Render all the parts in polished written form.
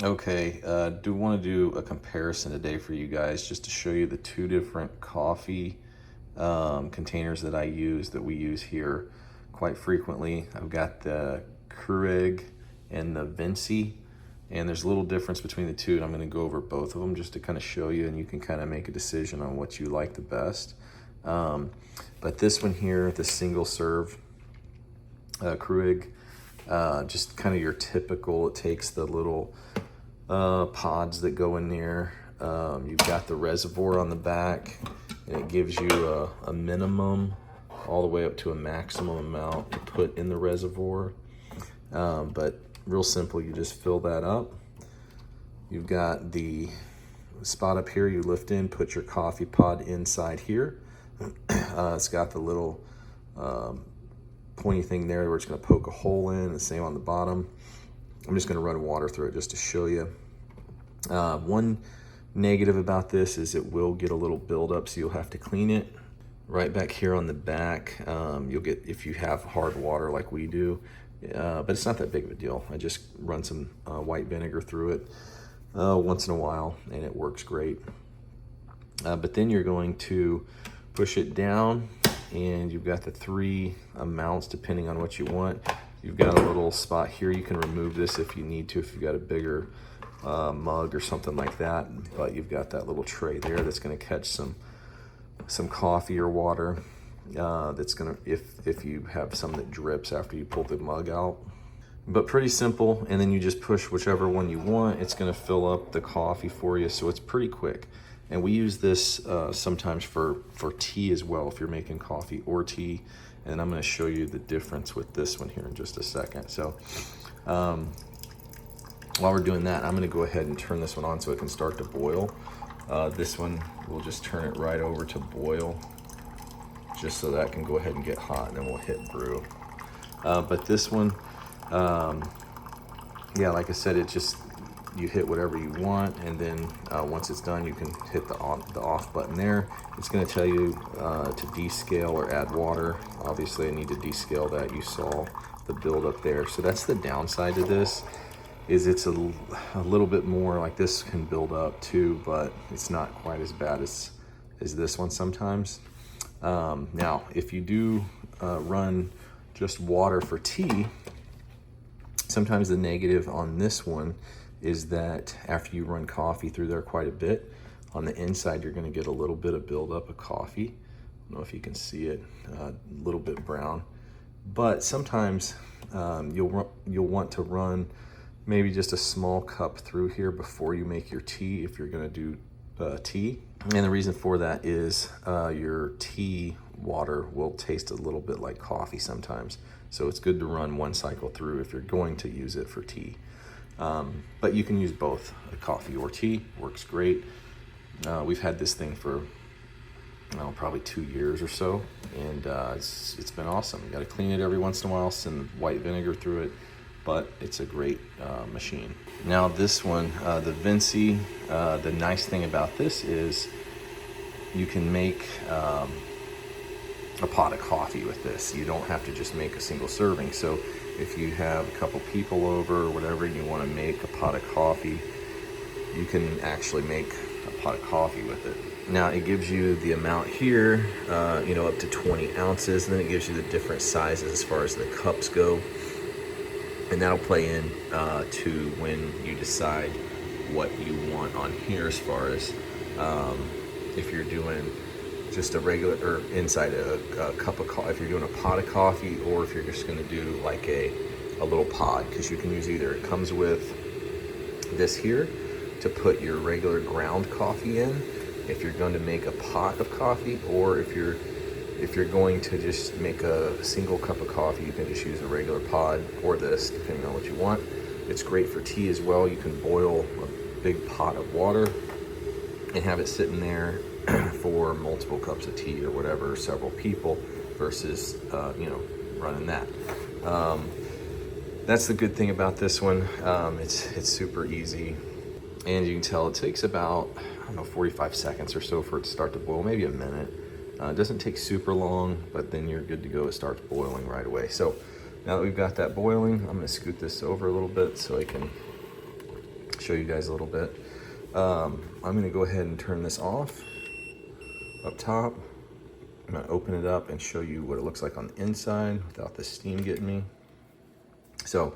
Okay, do want to do a comparison today for you guys just to show you the two different coffee containers that I use, that we use here quite frequently. I've got the Keurig and the Vinci, and there's a little difference between the two, and I'm going to go over both of them just to kind of show you, and you can kind of make a decision on what you like the best. But this one here, the single serve Keurig, just kind of your typical, it takes the little pods that go in there. You've got the reservoir on the back, and it gives you a minimum all the way up to a maximum amount to put in the reservoir. But real simple, you just fill that up. You've got the spot up here you lift in, put your coffee pod inside here. It's got the little pointy thing there where it's going to poke a hole in, the same on the bottom. I'm just going to run water through it just to show you. One negative about this is it will get a little buildup, so you'll have to clean it. Right back here on the back, you'll get, if you have hard water like we do, but it's not that big of a deal. I just run some white vinegar through it once in a while, and it works great. But then you're going to push it down, and you've got the three amounts depending on what you want. You've got a little spot here. You can remove this if you need to, if you've got a bigger mug or something like that. But you've got that little tray there that's going to catch some coffee or water. That's going to, if you have some that drips after you pull the mug out. But pretty simple. And then you just push whichever one you want. It's going to fill up the coffee for you. So it's pretty quick. And we use this sometimes for tea as well, if you're making coffee or tea. And I'm going to show you the difference with this one here in just a second. So while we're doing that, I'm going to go ahead and turn this one on so it can start to boil. This one, we'll just turn it right over to boil, just so that can go ahead and get hot, and then we'll hit brew. But this one, yeah, like I said, it just, you hit whatever you want, and then once it's done, you can hit the off button there. It's going to tell you to descale or add water. Obviously, I need to descale that. You saw the build up there. So that's the downside to this, is it's a little bit more, like this can build up too, but it's not quite as bad as this one sometimes. Now, if you do run just water for tea, sometimes the negative on this one is that after you run coffee through there quite a bit, on the inside you're going to get a little bit of buildup of coffee. I don't know if you can see it, a little bit brown. But sometimes you'll want to run maybe just a small cup through here before you make your tea, if you're going to do tea. And the reason for that is your tea water will taste a little bit like coffee sometimes. So it's good to run one cycle through if you're going to use it for tea. But you can use both, coffee or tea, works great. We've had this thing for probably 2 years or so, and it's been awesome. You got to clean it every once in a while, send white vinegar through it, but it's a great machine. Now this one, the Vinci, the nice thing about this is you can make a pot of coffee with this. You don't have to just make a single serving. So if you have a couple people over or whatever, and you want to make a pot of coffee, you can actually make a pot of coffee with it. Now it gives you the amount here, up to 20 ounces, and then it gives you the different sizes as far as the cups go. And that'll play in to when you decide what you want on here, as far as if you're doing just a regular, or inside a cup of coffee, if you're doing a pot of coffee, or if you're just going to do like a little pod, because you can use either, it comes with this here to put your regular ground coffee in if you're going to make a pot of coffee, or if you're going to just make a single cup of coffee, you can just use a regular pod or this, depending on what you want. It's great for tea as well. You can boil a big pot of water and have it sitting there for multiple cups of tea or whatever, several people, versus running that. That's the good thing about this one. It's super easy, and you can tell it takes about 45 seconds or so for it to start to boil, maybe a minute. It doesn't take super long, but then you're good to go. It starts boiling right away. So now that we've got that boiling, I'm going to scoot this over a little bit so I can show you guys a little bit. I'm gonna go ahead and turn this off up top. I'm gonna open it up and show you what it looks like on the inside without the steam getting me. So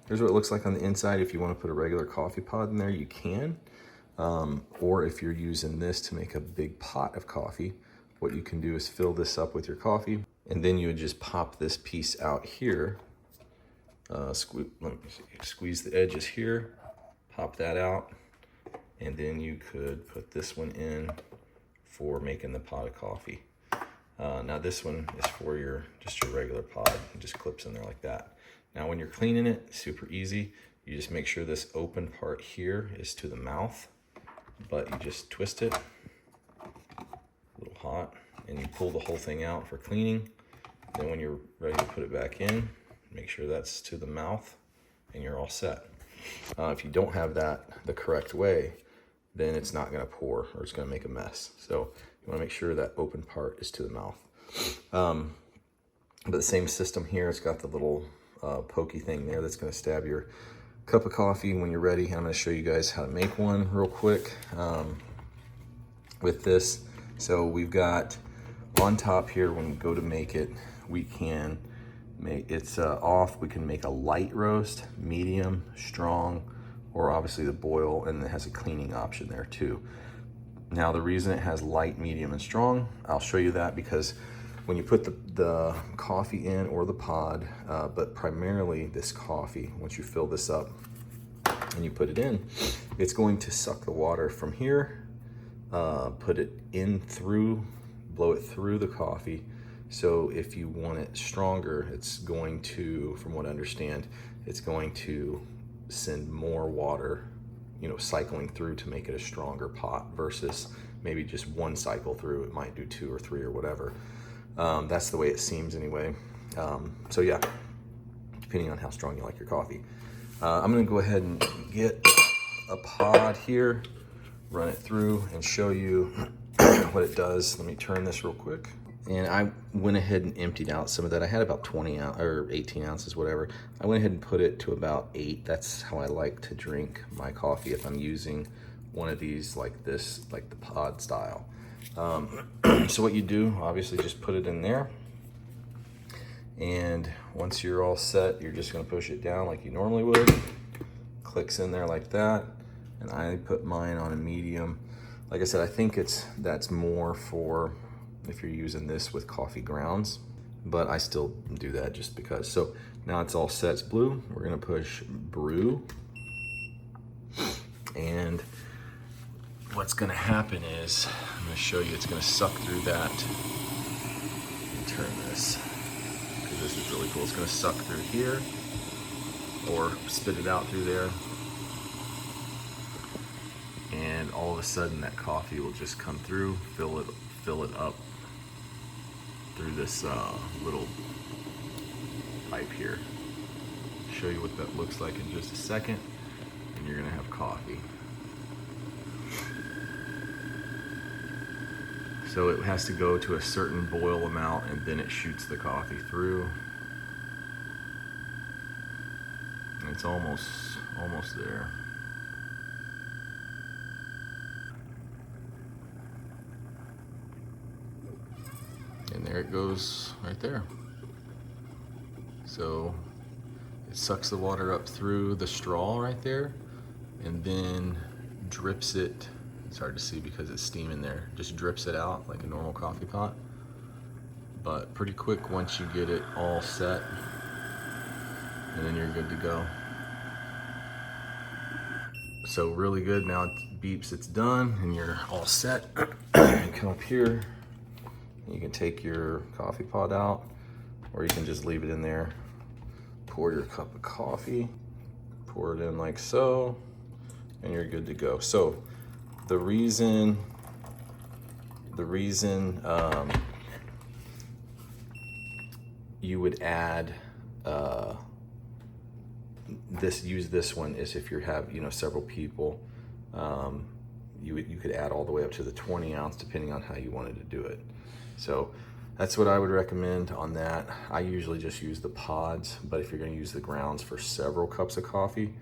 here's what it looks like on the inside. If you want to put a regular coffee pod in there, you can. Or if you're using this to make a big pot of coffee, what you can do is fill this up with your coffee, and then you would just pop this piece out here. Squeeze the edges here, pop that out, and then you could put this one in for making the pot of coffee. Now this one is for just your regular pod. It just clips in there like that. Now when you're cleaning it, super easy. You just make sure this open part here is to the mouth, but you just twist it, a little hot, and you pull the whole thing out for cleaning. Then when you're ready to put it back in, make sure that's to the mouth and you're all set. If you don't have that the correct way, then it's not gonna pour or it's gonna make a mess. So you wanna make sure that open part is to the mouth. But the same system here, it's got the little pokey thing there that's gonna stab your cup of coffee when you're ready. I'm gonna show you guys how to make one real quick with this. So we've got on top here, when we go to make it, we can make it's off. We can make a light roast, medium, strong, or obviously the boil, and it has a cleaning option there too. Now the reason it has light, medium, and strong, I'll show you that because when you put the coffee in or the pod, but primarily this coffee, once you fill this up and you put it in, it's going to suck the water from here, put it in through, blow it through the coffee. So if you want it stronger, it's going to, from what I understand, it's going to send more water, cycling through to make it a stronger pot versus maybe just one cycle through. It might do 2 or 3 or whatever. That's the way it seems anyway. So yeah, depending on how strong you like your coffee. I'm gonna go ahead and get a pod here, run it through and show you what it does. Let me turn this real quick. And I went ahead and emptied out some of that. I had about 20 or 18 ounces, whatever. I went ahead and put it to about 8. That's how I like to drink my coffee if I'm using one of these like this, like the pod style. So what you do, obviously just put it in there. And once you're all set, you're just gonna push it down like you normally would. Clicks in there like that. And I put mine on a medium. Like I said, I think that's more for if you're using this with coffee grounds, but I still do that just because. So now it's all set, it's blue. We're gonna push brew. And what's gonna happen is, I'm gonna show you, it's gonna suck through that. Let me turn this, because this is really cool. It's gonna suck through here, or spit it out through there. And all of a sudden that coffee will just come through, fill it up through this little pipe here. Show you what that looks like in just a second, and you're gonna have coffee. So it has to go to a certain boil amount and then it shoots the coffee through. And it's almost there. And there it goes right there. So it sucks the water up through the straw right there and then drips it. It's hard to see because it's steam in there. Just drips it out like a normal coffee pot. But pretty quick once you get it all set, and then you're good to go. So really good. Now it beeps, it's done, and you're all set. You come up here. You can take your coffee pot out, or you can just leave it in there. Pour your cup of coffee, pour it in like so, and you're good to go. So the reason you would add use this one is if you have several people. You could add all the way up to the 20 ounce depending on how you wanted to do it. So that's what I would recommend on that. I usually just use the pods, but if you're gonna use the grounds for several cups of coffee,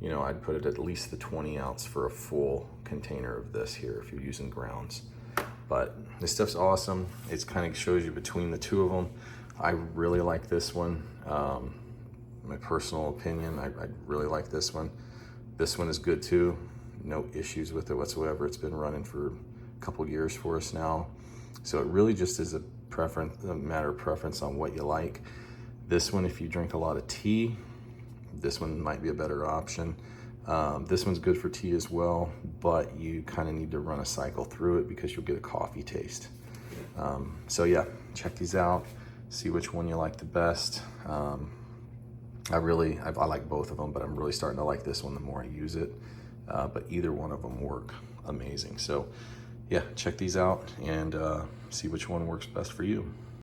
you know, I'd put it at least the 20 ounce for a full container of this here if you're using grounds. But this stuff's awesome. It's kind of shows you between the two of them. I really like this one. My personal opinion, I really like this one. This one is good too. No issues with it whatsoever. It's been running for a couple years for us now. So it really just is a matter of preference on what you like. This one, if you drink a lot of tea, this one might be a better option. This one's good for tea as well, but you kind of need to run a cycle through it because you'll get a coffee taste. So yeah, check these out, see which one you like the best. I like both of them, but I'm really starting to like this one the more I use it. But either one of them work amazing. So yeah, check these out and see which one works best for you.